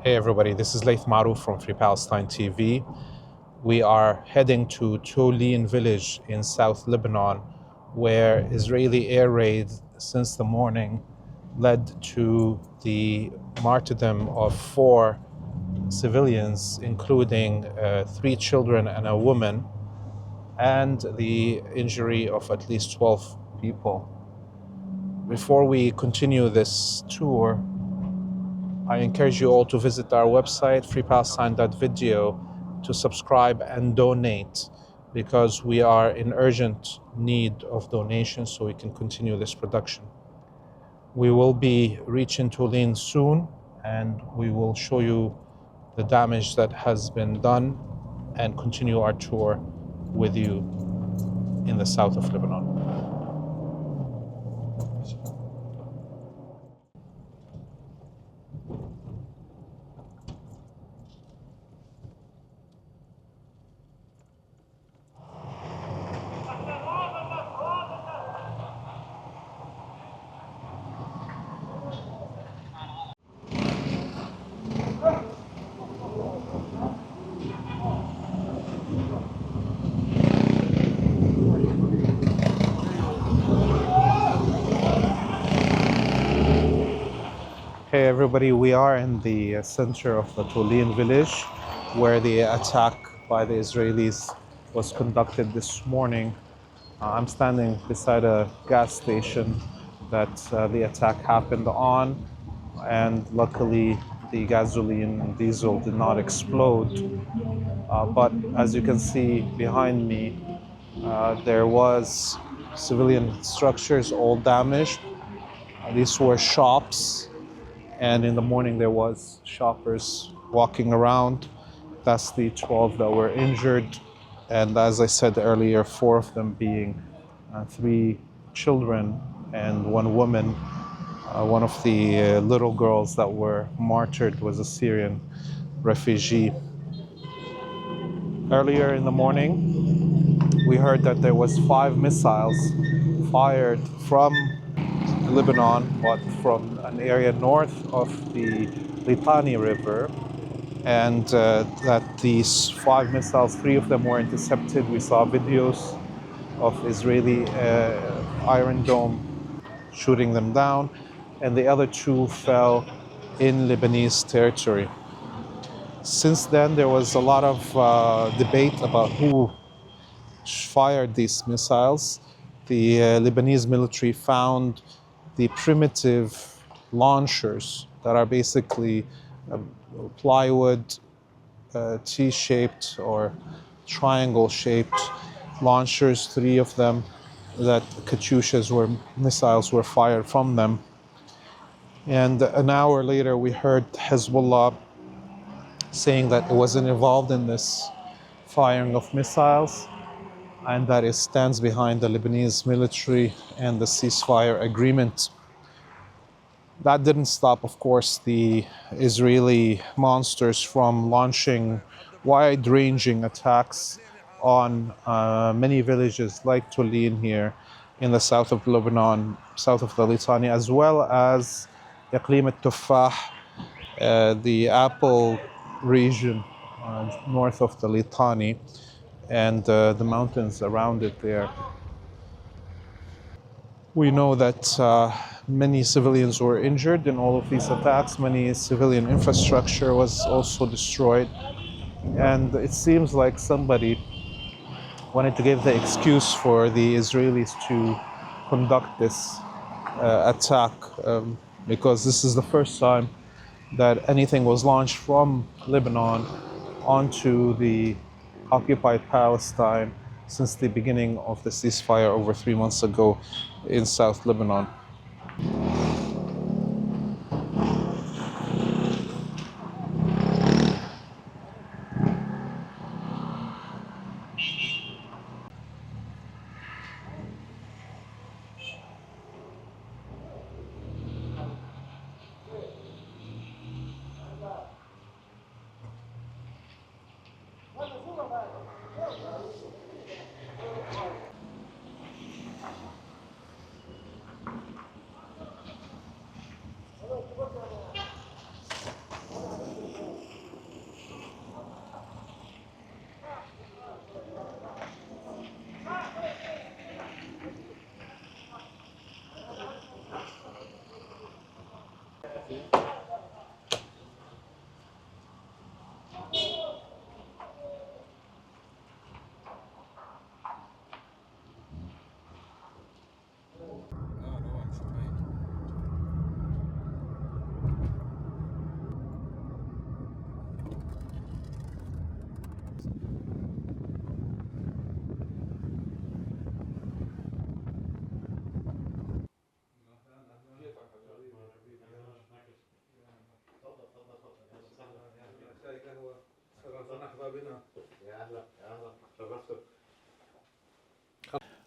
Hey everybody, this is Laith Marouf from Free Palestine TV. We are heading to Touline village in South Lebanon, where Israeli air raids since the morning led to the martyrdom of 4 civilians, including 3 children and a woman, and the injury of at least 12 people. Before we continue this tour, I encourage you all to visit our website, freepalestine.video, to subscribe and donate, because we are in urgent need of donations so we can continue this production. We will be reaching Tulin soon, and we will show you the damage that has been done and continue our tour with you in the south of Lebanon. Hey everybody, we are in the center of the Touline village, where the attack by the Israelis was conducted this morning. I'm standing beside a gas station that the attack happened on, and luckily the gasoline and diesel did not explode. But as you can see behind me, there was civilian structures all damaged. These were shops, and in the morning there was shoppers walking around. That's the 12 that were injured, and as I said earlier, 4 of them being 3 children and 1 woman. One of the little girls that were martyred was a Syrian refugee. Earlier in the morning, we heard that there was 5 missiles fired from Lebanon, but from an area north of the Litani River, and that these 5 missiles, 3 of them were intercepted. We saw videos of Israeli Iron Dome shooting them down, and the other 2 fell in Lebanese territory. Since then, there was a lot of debate about who fired these missiles. The Lebanese military found the primitive launchers that are basically plywood, T-shaped or triangle-shaped launchers, 3 of them, that Katyushas missiles were fired from them. And an hour later, we heard Hezbollah saying that it wasn't involved in this firing of missiles, and that it stands behind the Lebanese military and the ceasefire agreement. That didn't stop, of course, the Israeli monsters from launching wide-ranging attacks on many villages like Tulin here in the south of Lebanon, south of the Litani, as well as Iqlim al-Tuffah, the apple region north of the Litani, and the mountains around it there. We know that many civilians were injured in all of these attacks. Many civilian infrastructure was also destroyed. And it seems like somebody wanted to give the excuse for the Israelis to conduct this attack, because this is the first time that anything was launched from Lebanon onto the occupied Palestine since the beginning of the ceasefire over 3 months ago in South Lebanon.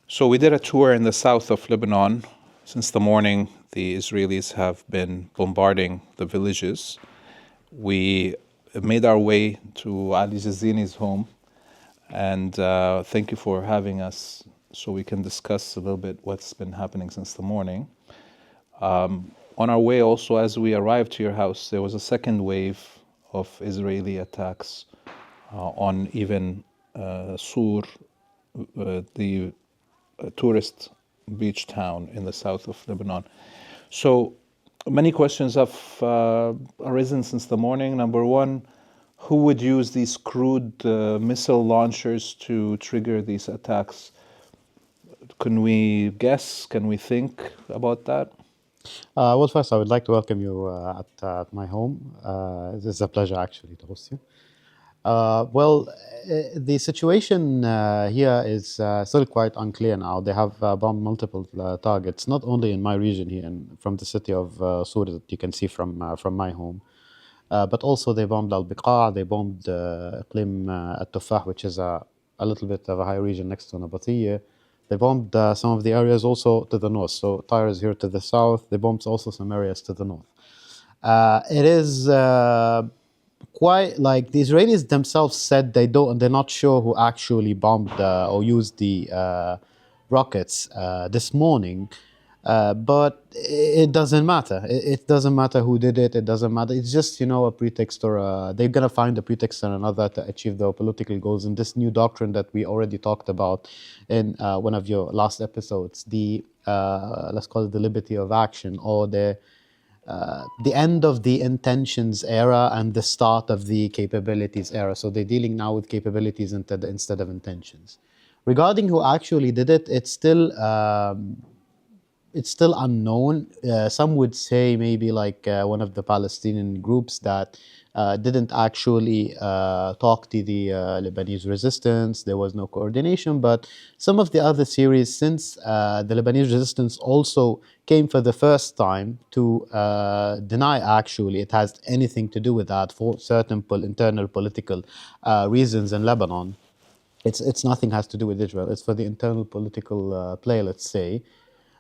So we did a tour in the south of Lebanon. Since the morning, the Israelis have been bombarding the villages. We made our way to Ali Jezzini's home, and thank you for having us so we can discuss a little bit what's been happening since the morning. On our way also, as we arrived to your house, there was a second wave of Israeli attacks on even Sur, the tourist beach town in the south of Lebanon. So many questions have arisen since the morning. Number one, who would use these crude missile launchers to trigger these attacks? Can we guess? Can we think about that? Well, first, I would like to welcome you at my home. It is a pleasure, actually, to host you. The situation here is still quite unclear now. They have bombed multiple targets, not only in my region here, and from the city of Sur that you can see from my home, but also they bombed al-Biqa', they bombed Iqlim al-Tufah, which is a little bit of a high region next to Nabatiyya. They bombed some of the areas also to the north. So Tyre is here to the south. They bombed also some areas to the north. It is quite like the Israelis themselves said they're not sure who actually bombed or used the rockets this morning. But it doesn't matter. It doesn't matter who did it. It doesn't matter. It's just, a pretext, or they're going to find a pretext or another to achieve their political goals. And this new doctrine that we already talked about in one of your last episodes, the let's call it the liberty of action, or the end of the intentions era and the start of the capabilities era. So they're dealing now with capabilities instead of intentions. Regarding who actually did it, it's still unknown. Some would say maybe like one of the Palestinian groups that didn't actually talk to the Lebanese resistance. There was no coordination. But some of the other series, since the Lebanese resistance also came for the first time to deny actually it has anything to do with that for certain internal political reasons in Lebanon. It's nothing has to do with Israel. It's for the internal political play, let's say.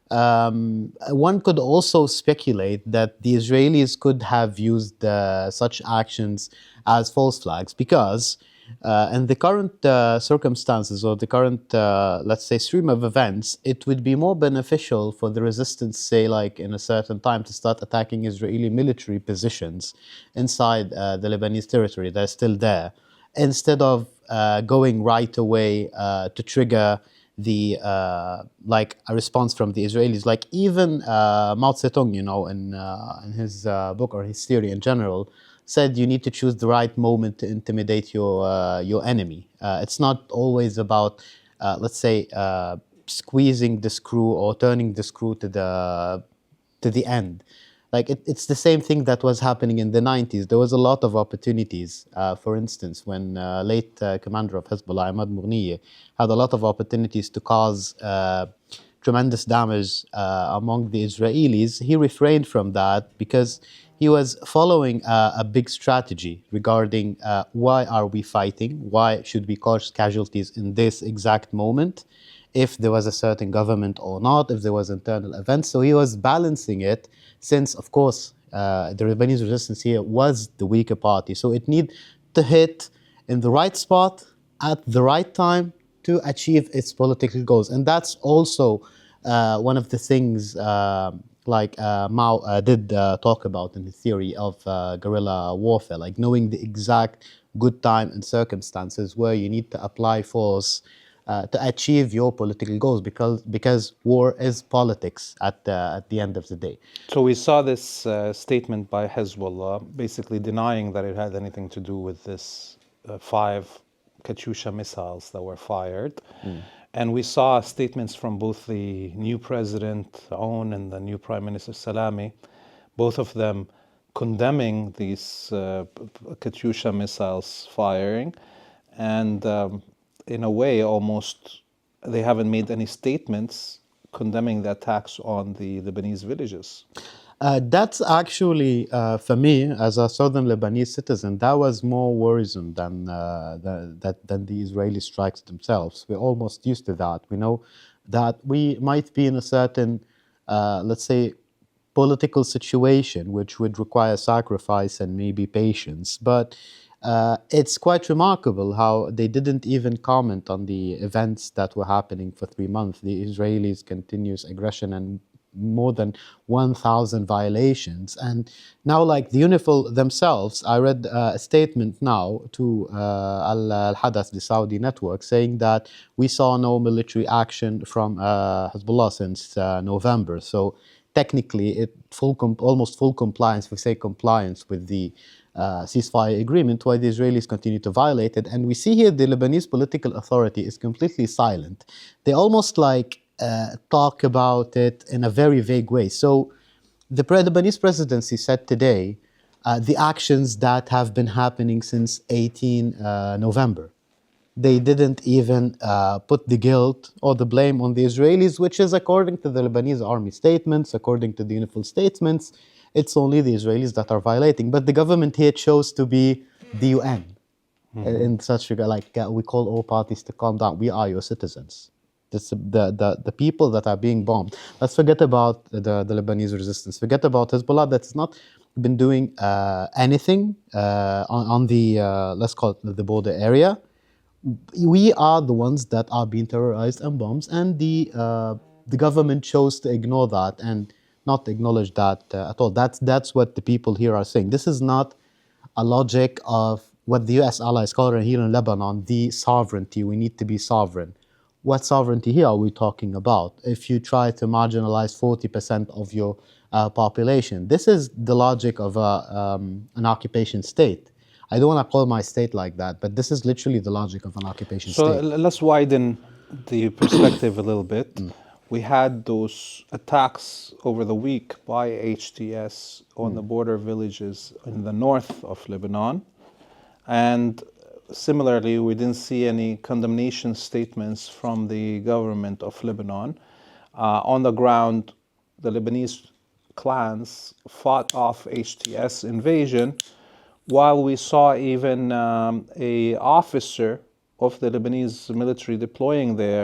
One could also speculate that the Israelis could have used such actions as false flags because in the current circumstances or the current, let's say, stream of events, it would be more beneficial for the resistance, say, like in a certain time, to start attacking Israeli military positions inside the Lebanese territory that are still there, instead of going right away to trigger the like a response from the Israelis. Like even Mao Zedong, in his book or his theory in general, said you need to choose the right moment to intimidate your enemy. It's not always about, let's say, squeezing the screw or turning the screw to the end. Like it's the same thing that was happening in the 90s. There was a lot of opportunities. For instance, when late commander of Hezbollah, Ahmad Moghniye, had a lot of opportunities to cause tremendous damage among the Israelis, he refrained from that because he was following a big strategy regarding why are we fighting? Why should we cause casualties in this exact moment? If there was a certain government or not, if there was internal events. So he was balancing it since, of course, the Lebanese resistance here was the weaker party. So it need to hit in the right spot at the right time to achieve its political goals. And that's also one of the things Mao did talk about in the theory of guerrilla warfare, like knowing the exact good time and circumstances where you need to apply force to achieve your political goals, because war is politics at the end of the day. So we saw this statement by Hezbollah basically denying that it had anything to do with this 5 Katyusha missiles that were fired. And we saw statements from both the new president, Aoun, and the new prime minister, Salami, both of them condemning these Katyusha missiles firing. And in a way, almost, they haven't made any statements condemning the attacks on the Lebanese villages. That's actually, for me, as a southern Lebanese citizen, that was more worrisome than the Israeli strikes themselves. We're almost used to that. We know that we might be in a certain, let's say, political situation which would require sacrifice and maybe patience. But it's quite remarkable how they didn't even comment on the events that were happening for 3 months. The Israelis' continuous aggression and more than 1,000 violations. And now, like the UNIFIL themselves, I read a statement now to al-Hadath, the Saudi network, saying that we saw no military action from Hezbollah since November. So technically, almost full compliance, we say compliance with the ceasefire agreement, while the Israelis continue to violate it. And we see here the Lebanese political authority is completely silent. They almost like talk about it in a very vague way. So the Lebanese presidency said today the actions that have been happening since 18 November. They didn't even put the guilt or the blame on the Israelis, which is according to the Lebanese army statements, according to the UNIFIL statements, it's only the Israelis that are violating. But the government here chose to be the UN in such regard, like we call all parties to calm down. We are your citizens. The people that are being bombed. Let's forget about the Lebanese resistance. Forget about Hezbollah that's not been doing anything on the, let's call it the border area. We are the ones that are being terrorized and bombed, and the government chose to ignore that and not acknowledge that at all. That's what the people here are saying. This is not a logic of what the US allies call it here in Lebanon, the sovereignty. We need to be sovereign. What sovereignty here are we talking about? If you try to marginalize 40% of your population, this is the logic of an occupation state. I don't want to call my state like that, but this is literally the logic of an occupation state. So let's widen the perspective a little bit. We had those attacks over the week by HTS on the border villages in the north of Lebanon. And similarly, we didn't see any condemnation statements from the government of Lebanon. On the ground, the Lebanese clans fought off HTS invasion, while we saw even a officer of the Lebanese military deploying there,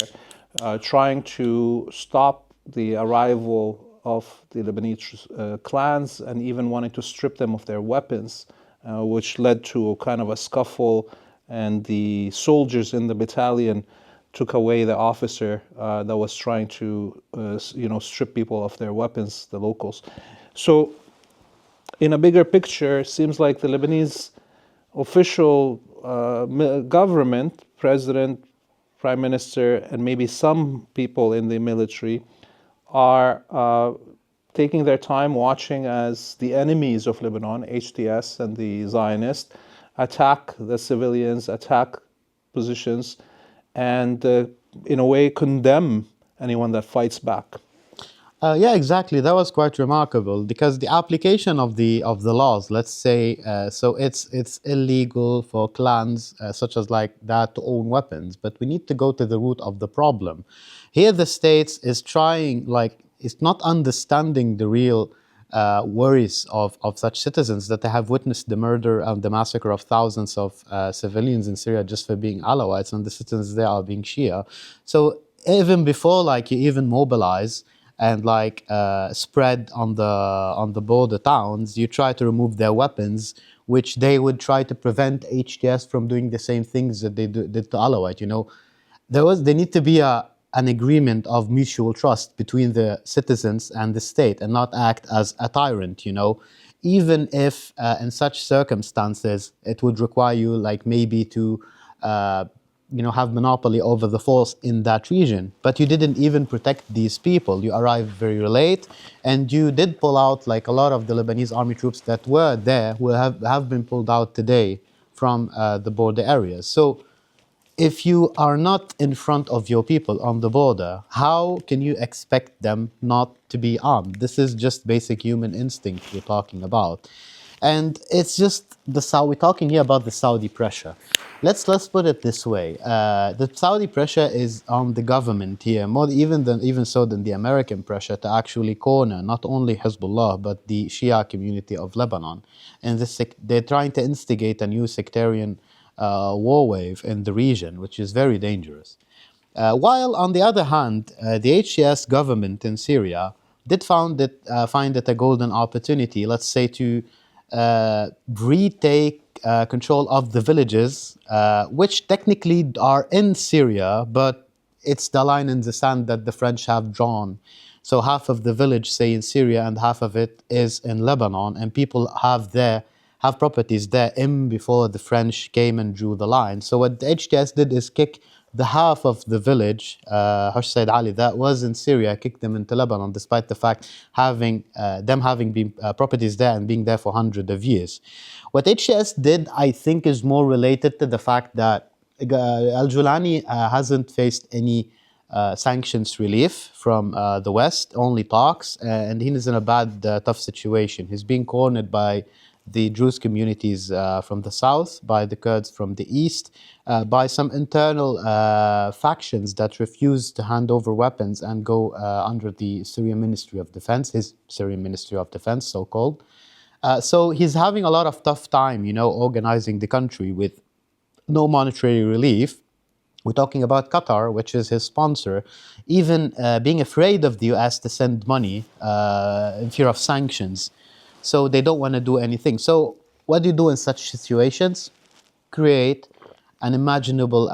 trying to stop the arrival of the Lebanese clans and even wanting to strip them of their weapons, which led to a kind of a scuffle, and the soldiers in the battalion took away the officer that was trying to strip people of their weapons, the locals. So in a bigger picture, it seems like the Lebanese official government, president, prime minister, and maybe some people in the military are taking their time watching as the enemies of Lebanon, HTS and the Zionists, attack the civilians, attack positions, and in a way condemn anyone that fights back. Yeah, exactly. That was quite remarkable because the application of the laws, let's say, so it's illegal for clans such as like that to own weapons, but we need to go to the root of the problem. Here, the states is trying, like, it's not understanding the real worries of such citizens that they have witnessed the murder and the massacre of thousands of civilians in Syria just for being Alawites, and the citizens there are being Shia. So even before, like, you even mobilize and like spread on the border towns, you try to remove their weapons, which they would try to prevent HTS from doing the same things that they did to Alawite. You know, there need to be an agreement of mutual trust between the citizens and the state, and not act as a tyrant. You know, even if in such circumstances it would require you, like, maybe to have monopoly over the force in that region. But you didn't even protect these people. You arrived very late, and you did pull out, like, a lot of the Lebanese army troops that were there will have been pulled out today from the border areas. So if you are not in front of your people on the border, how can you expect them not to be armed? This is just basic human instinct we're talking about. And it's just we're talking here about the Saudi pressure. let's put it this way: the Saudi pressure is on the government here, more even so than the American pressure to actually corner not only Hezbollah but the Shia community of Lebanon, and they're trying to instigate a new sectarian war wave in the region, which is very dangerous. While on the other hand, the HTS government in Syria did find it a golden opportunity, let's say, to retake control of the villages, which technically are in Syria, but it's the line in the sand that the French have drawn. So half of the village, say, in Syria, and half of it is in Lebanon, and people have properties there in before the French came and drew the line. So what the HTS did is kick the half of the village, Said Ali, that was in Syria, kicked them into Lebanon, despite the fact having been properties there and being there for hundreds of years. What HTS did, I think, is more related to the fact that al-Julani hasn't faced any sanctions relief from the West, only talks, and he is in a bad, tough situation. He's being cornered by the Druze communities from the south, by the Kurds from the east, by some internal factions that refuse to hand over weapons and go under the Syrian Ministry of Defense, his Syrian Ministry of Defense, so-called. So he's having a lot of tough time, organizing the country with no monetary relief. We're talking about Qatar, which is his sponsor, even being afraid of the US to send money in fear of sanctions. So they don't want to do anything. So what do you do in such situations? Create an imaginable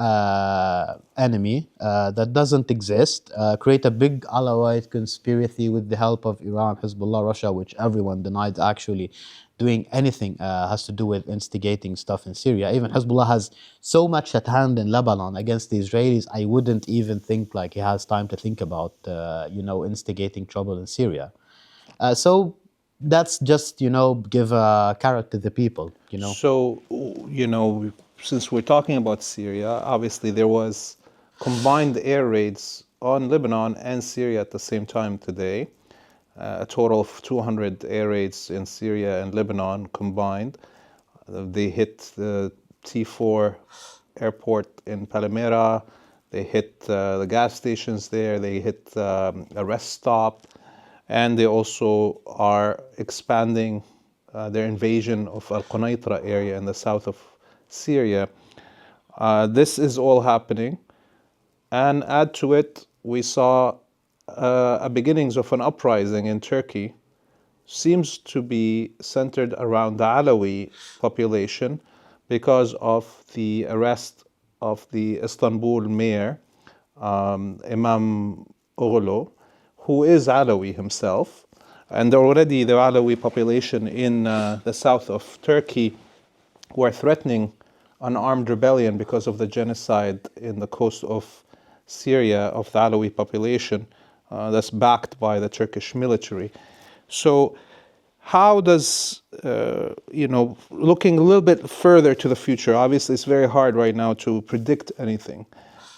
enemy that doesn't exist, create a big Alawite conspiracy with the help of Iran, Hezbollah, Russia, which everyone denied actually doing anything has to do with instigating stuff in Syria. Even Hezbollah has so much at hand in Lebanon against the Israelis, I wouldn't even think like he has time to think about, instigating trouble in Syria. So that's just, give a carrot to the people, So, since we're talking about Syria, obviously there was combined air raids on Lebanon and Syria at the same time today. A total of 200 air raids in Syria and Lebanon combined. They hit the T4 airport in Palmyra. They hit the gas stations there. They hit a rest stop. And they also are expanding their invasion of al-Qunaitra area in the south of Syria. This is all happening. And add to it, we saw a beginnings of an uprising in Turkey. Seems to be centered around the Alawi population because of the arrest of the Istanbul mayor, Imam Oghlu, who is Alawi himself. And already the Alawi population in the south of Turkey were threatening an armed rebellion because of the genocide in the coast of Syria of the Alawi population that's backed by the Turkish military. So how does, looking a little bit further to the future, obviously it's very hard right now to predict anything,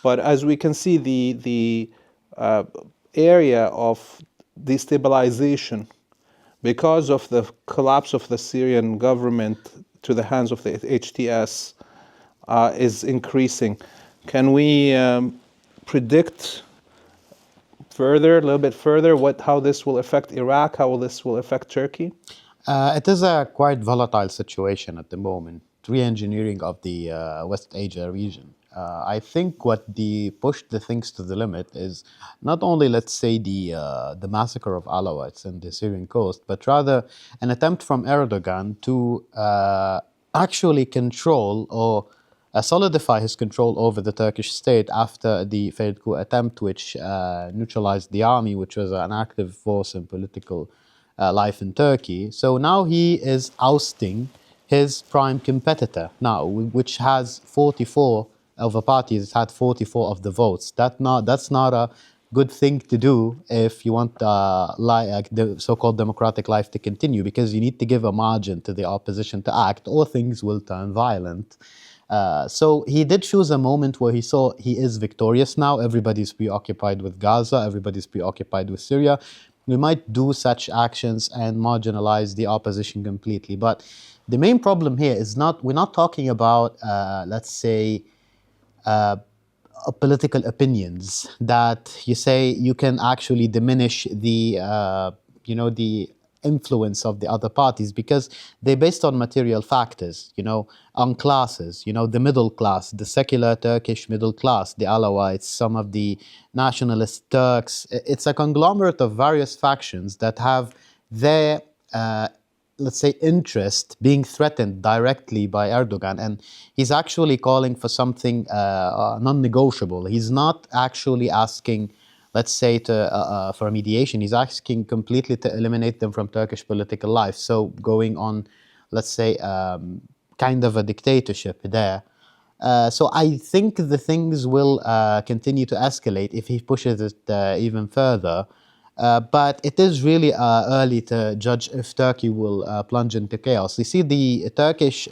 but as we can see, the area of destabilization because of the collapse of the Syrian government to the hands of the HTS is increasing. Can we predict further, a little bit further, how this will affect Iraq, how this will affect Turkey? It is a quite volatile situation at the moment, re-engineering of the West Asia region. I think what pushed the things to the limit is not only, let's say, the massacre of Alawites in the Syrian coast, but rather an attempt from Erdogan to actually control or solidify his control over the Turkish state after the failed coup attempt, which neutralized the army, which was an active force in political life in Turkey. So now he is ousting his prime competitor now, which has 44 of the parties. It's had 44 of the votes. That's not a good thing to do if you want the so-called democratic life to continue, because you need to give a margin to the opposition to act, or things will turn violent. So he did choose a moment where he saw he is victorious now. Everybody's preoccupied with Gaza. Everybody's preoccupied with Syria. We might do such actions and marginalize the opposition completely. But The main problem here is not, we're not talking about, let's say, political opinions that you say you can actually diminish the the influence of the other parties, because they're based on material factors, on classes, the middle class, the secular Turkish middle class, the Alawites, some of the nationalist Turks. It's a conglomerate of various factions that have their let's say, interest being threatened directly by Erdogan. And he's actually calling for something non-negotiable. He's not actually asking, let's say, for mediation. He's asking completely to eliminate them from Turkish political life. So going on, let's say, kind of a dictatorship there. So I think the things will continue to escalate if he pushes it even further. But it is really early to judge if Turkey will plunge into chaos. You see, the Turkish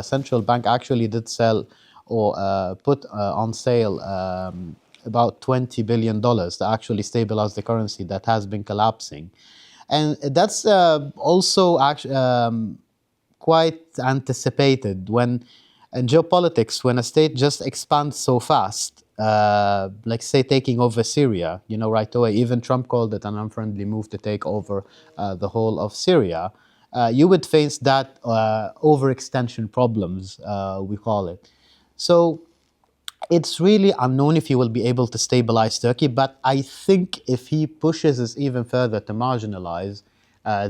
central bank actually did sell or put on sale about $20 billion to actually stabilize the currency that has been collapsing. And that's also quite anticipated when, in geopolitics, when a state just expands so fast, like say taking over Syria, right away. Even Trump called it an unfriendly move to take over the whole of Syria. You would face that overextension problems, we call it. So it's really unknown if he will be able to stabilize Turkey, but I think if he pushes us even further to marginalize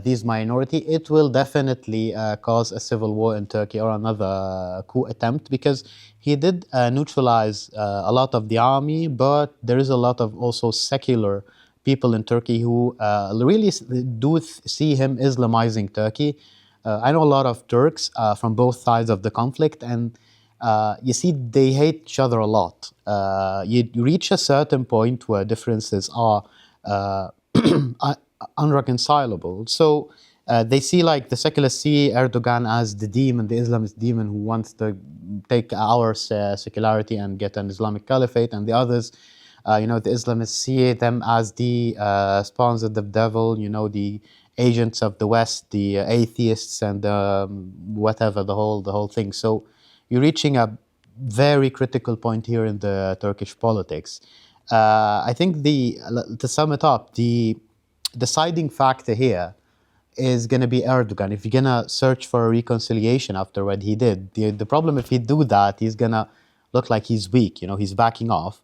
these minority, it will definitely cause a civil war in Turkey or another coup attempt, because he did neutralize a lot of the army, but there is a lot of also secular people in Turkey who really do see him Islamizing Turkey. I know a lot of Turks from both sides of the conflict, and you see, they hate each other a lot. You reach a certain point where differences are unreconcilable. So they see, like, the secularists see Erdogan as the demon, the Islamist demon who wants to take our secularity and get an Islamic caliphate, and the others, the Islamists see them as the spawns of the devil, the agents of the West, the atheists, and whatever, the whole thing. So you're reaching a very critical point here in the Turkish politics. I think to sum it up, the deciding factor here is going to be Erdogan. If you're going to search for a reconciliation after what he did, the problem, if he do that, he's going to look like he's weak, he's backing off.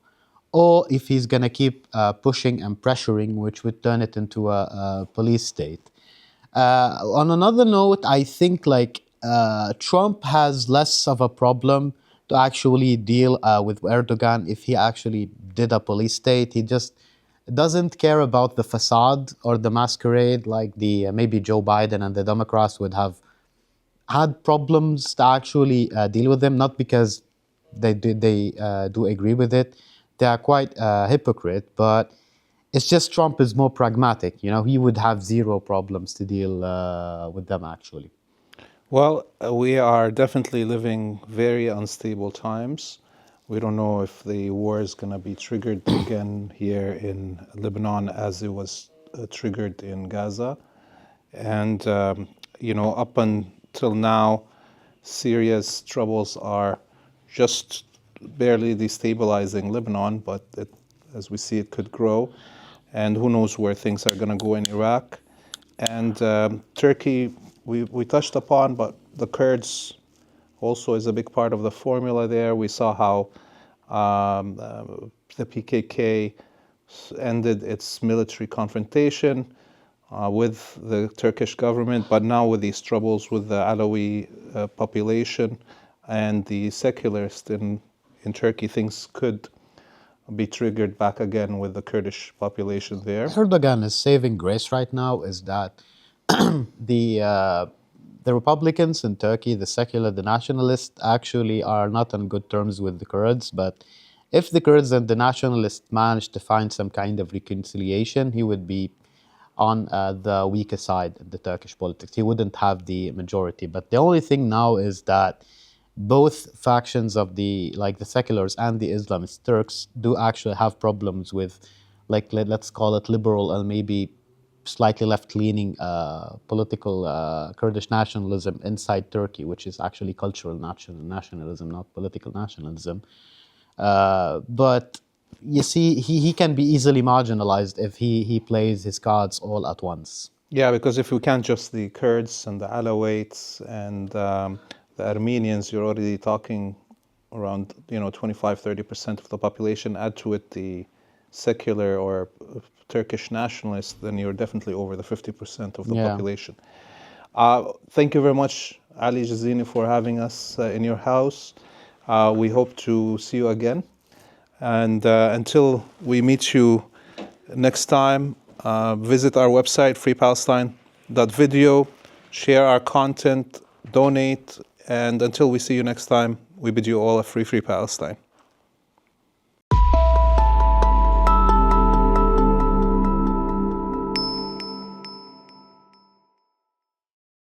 Or if he's going to keep pushing and pressuring, which would turn it into a police state. On another note, I think Trump has less of a problem to actually deal with Erdogan if he actually did a police state. He just doesn't care about the facade or the masquerade like the maybe Joe Biden and the Democrats would have had problems to actually deal with them, not because they do agree with it. They are quite hypocrite, but it's just Trump is more pragmatic. He would have zero problems to deal with them, actually. Well, we are definitely living very unstable times. We don't know if the war is going to be triggered again here in Lebanon as it was triggered in Gaza. And, up until now, Syria's troubles are just barely destabilizing Lebanon, but as we see, it could grow. And who knows where things are going to go in Iraq. And Turkey, we touched upon, but the Kurds also is a big part of the formula there. We saw how the PKK ended its military confrontation with the Turkish government, but now with these troubles with the Alawi population and the secularists in Turkey, things could be triggered back again with the Kurdish population there. Erdogan's saving grace right now is that the Republicans in Turkey, the secular, the nationalists, actually are not on good terms with the Kurds. But if the Kurds and the nationalists manage to find some kind of reconciliation, he would be on the weaker side of the Turkish politics. He wouldn't have the majority. But the only thing now is that both factions of the seculars and the Islamist Turks do actually have problems with, let's call it liberal and maybe slightly left-leaning political Kurdish nationalism inside Turkey, which is actually cultural nationalism, not political nationalism. But you see, he can be easily marginalized if he plays his cards all at once. Yeah, because if we count just the Kurds and the Alawites and the Armenians, you're already talking around 25-30% of the population. Add to it the secular or Turkish nationalists, then you're definitely over the 50% of the population. Thank you very much, Ali Jezzini, for having us in your house. We hope to see you again. And until we meet you next time, visit our website, freepalestine.video, share our content, donate, and until we see you next time, we bid you all a free Palestine.